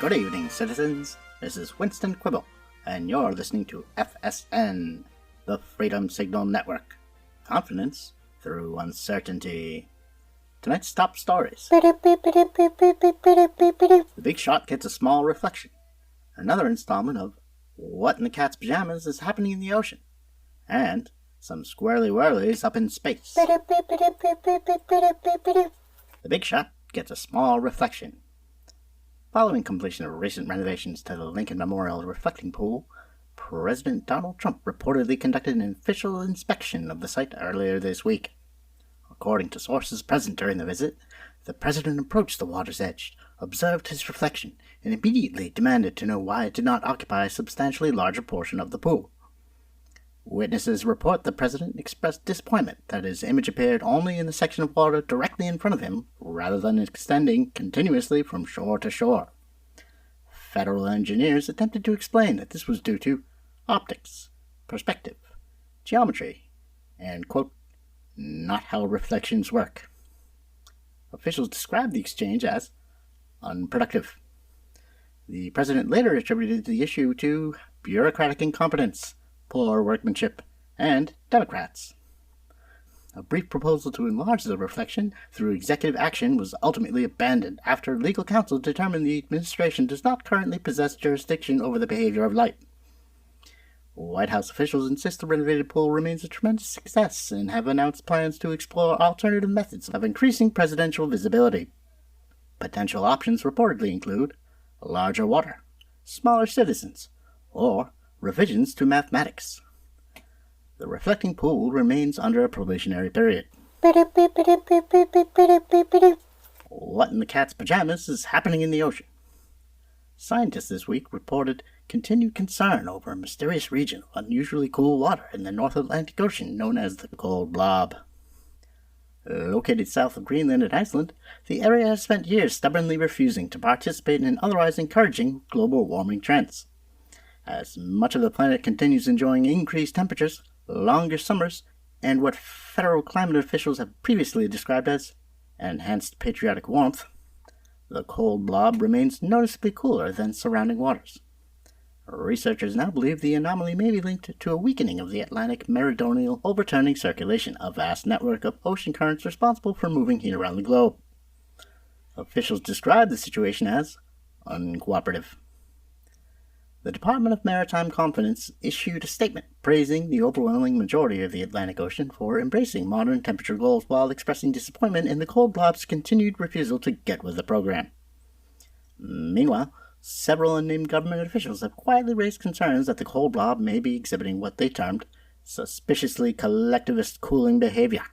Good evening, citizens. This is Winston Quibble, and you're listening to FSN, the Freedom Signal Network. Confidence through uncertainty. Tonight's top stories. The big shot gets a small reflection. Another installment of What in the Cat's Pajamas is Happening in the Ocean. And some squirrely whirlies up in space. The big shot gets a small reflection. Following completion of recent renovations to the Lincoln Memorial Reflecting Pool, President Donald Trump reportedly conducted an official inspection of the site earlier this week. According to sources present during the visit, the president approached the water's edge, observed his reflection, and immediately demanded to know why it did not occupy a substantially larger portion of the pool. Witnesses report the president expressed disappointment that his image appeared only in the section of water directly in front of him, rather than extending continuously from shore to shore. Federal engineers attempted to explain that this was due to optics, perspective, geometry, and, quote, not how reflections work. Officials described the exchange as unproductive. The president later attributed the issue to bureaucratic incompetence, poor workmanship, and Democrats. A brief proposal to enlarge the reflection through executive action was ultimately abandoned after legal counsel determined the administration does not currently possess jurisdiction over the behavior of light. White House officials insist the renovated pool remains a tremendous success and have announced plans to explore alternative methods of increasing presidential visibility. Potential options reportedly include larger water, smaller citizens, or revisions to mathematics. The reflecting pool remains under a probationary period. What in the cat's pajamas is happening in the ocean? Scientists this week reported continued concern over a mysterious region of unusually cool water in the North Atlantic Ocean known as the Cold Blob. Located south of Greenland and Iceland, the area has spent years stubbornly refusing to participate in otherwise encouraging global warming trends. As much of the planet continues enjoying increased temperatures, longer summers, and what federal climate officials have previously described as enhanced patriotic warmth, the cold blob remains noticeably cooler than surrounding waters. Researchers now believe the anomaly may be linked to a weakening of the Atlantic meridional overturning circulation, a vast network of ocean currents responsible for moving heat around the globe. Officials describe the situation as uncooperative. The Department of Maritime Confidence issued a statement praising the overwhelming majority of the Atlantic Ocean for embracing modern temperature goals while expressing disappointment in the cold blob's continued refusal to get with the program. Meanwhile, several unnamed government officials have quietly raised concerns that the cold blob may be exhibiting what they termed suspiciously collectivist cooling behavior.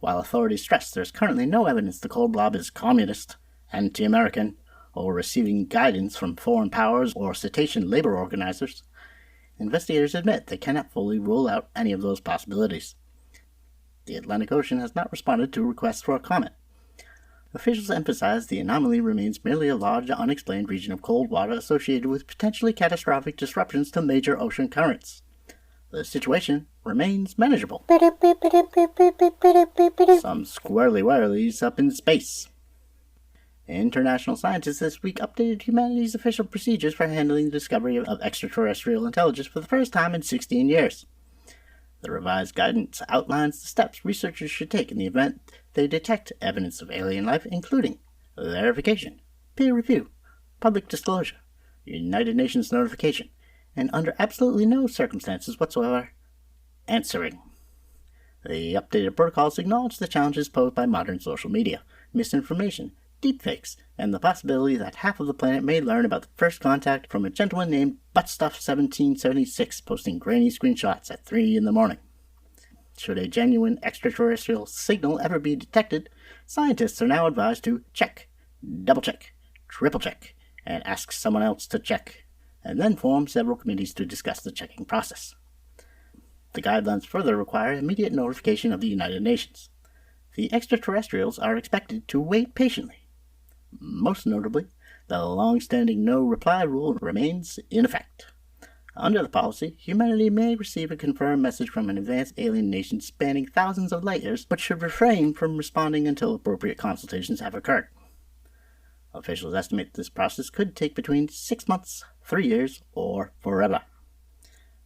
While authorities stress there is currently no evidence the cold blob is communist, anti-American, or receiving guidance from foreign powers or cetacean labor organizers, investigators admit they cannot fully rule out any of those possibilities. The Atlantic Ocean has not responded to requests for a comment. Officials emphasize the anomaly remains merely a large, unexplained region of cold water associated with potentially catastrophic disruptions to major ocean currents. The situation remains manageable. Some squirrely whirlies up in space. International scientists this week updated humanity's official procedures for handling the discovery of extraterrestrial intelligence for the first time in 16 years. The revised guidance outlines the steps researchers should take in the event they detect evidence of alien life, including verification, peer review, public disclosure, United Nations notification, and under absolutely no circumstances whatsoever, answering. The updated protocols acknowledge the challenges posed by modern social media, misinformation, deepfakes, and the possibility that half of the planet may learn about the first contact from a gentleman named Buttstuff1776 posting grainy screenshots at 3 in the morning. Should a genuine extraterrestrial signal ever be detected, scientists are now advised to check, double-check, triple-check, and ask someone else to check, and then form several committees to discuss the checking process. The guidelines further require immediate notification of the United Nations. The extraterrestrials are expected to wait patiently. Most notably, the long-standing no-reply rule remains in effect. Under the policy, humanity may receive a confirmed message from an advanced alien nation spanning thousands of light years, but should refrain from responding until appropriate consultations have occurred. Officials estimate this process could take between 6 months, 3 years, or forever.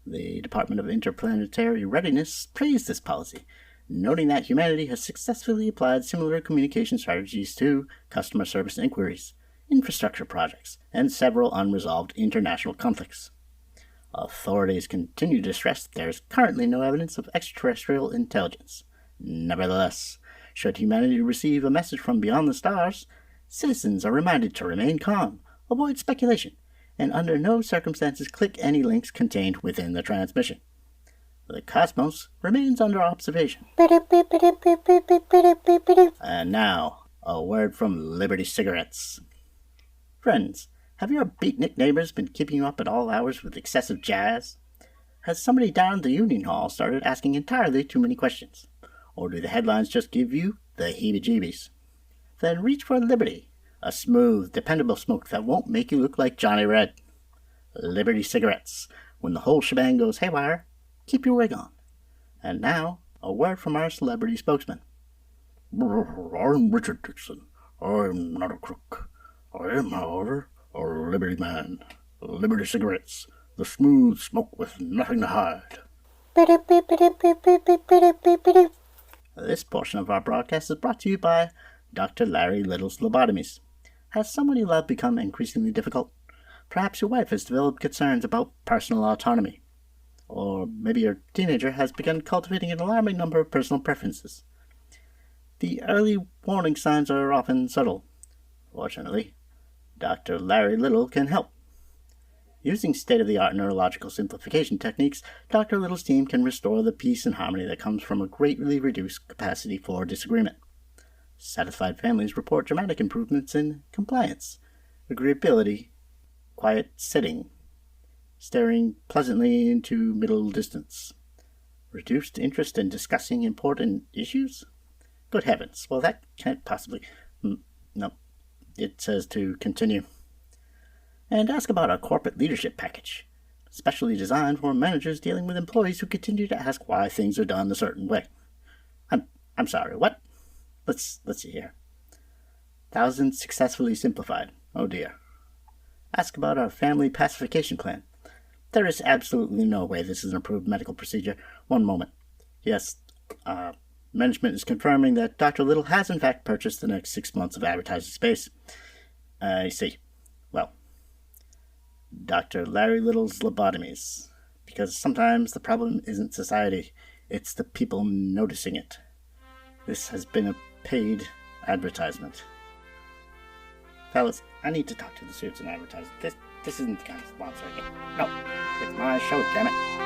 The Department of Interplanetary Readiness praised this policy, noting that humanity has successfully applied similar communication strategies to customer service inquiries, infrastructure projects, and several unresolved international conflicts. Authorities continue to stress that there is currently no evidence of extraterrestrial intelligence. Nevertheless, should humanity receive a message from beyond the stars, citizens are reminded to remain calm, avoid speculation, and under no circumstances click any links contained within the transmission. The cosmos remains under observation. And now, a word from Liberty Cigarettes. Friends, have your beatnik neighbors been keeping you up at all hours with excessive jazz? Has somebody down at the Union Hall started asking entirely too many questions? Or do the headlines just give you the heebie-jeebies? Then reach for Liberty, a smooth, dependable smoke that won't make you look like Johnny Red. Liberty Cigarettes. When the whole shebang goes haywire, keep your wig on. And now, a word from our celebrity spokesman. I'm Richard Dixon. I'm not a crook. I am, however, a Liberty man. Liberty Cigarettes. The smooth smoke with nothing to hide. This portion of our broadcast is brought to you by Dr. Larry Little's Lobotomies. Has someone you love become increasingly difficult? Perhaps your wife has developed concerns about personal autonomy. Or maybe your teenager has begun cultivating an alarming number of personal preferences. The early warning signs are often subtle. Fortunately, Dr. Larry Little can help. Using state-of-the-art neurological simplification techniques, Dr. Little's team can restore the peace and harmony that comes from a greatly reduced capacity for disagreement. Satisfied families report dramatic improvements in compliance, agreeability, quiet sitting, staring pleasantly into middle distance, reduced interest in discussing important issues? Good heavens, well that can't possibly... No, it says to continue. And ask about our corporate leadership package, specially designed for managers dealing with employees who continue to ask why things are done a certain way. I'm sorry, what? Let's see here. Thousands successfully simplified. Oh dear. Ask about our family pacification plan. There is absolutely no way this is an approved medical procedure. One moment. Yes, management is confirming that Dr. Little has in fact purchased the next 6 months of advertising space. I see. Well, Dr. Larry Little's Lobotomies. Because sometimes the problem isn't society, it's the people noticing it. This has been a paid advertisement. Fellas, I need to talk to the suits and advertising. This isn't the kind of sponsor I get. No, it's my show, damn it.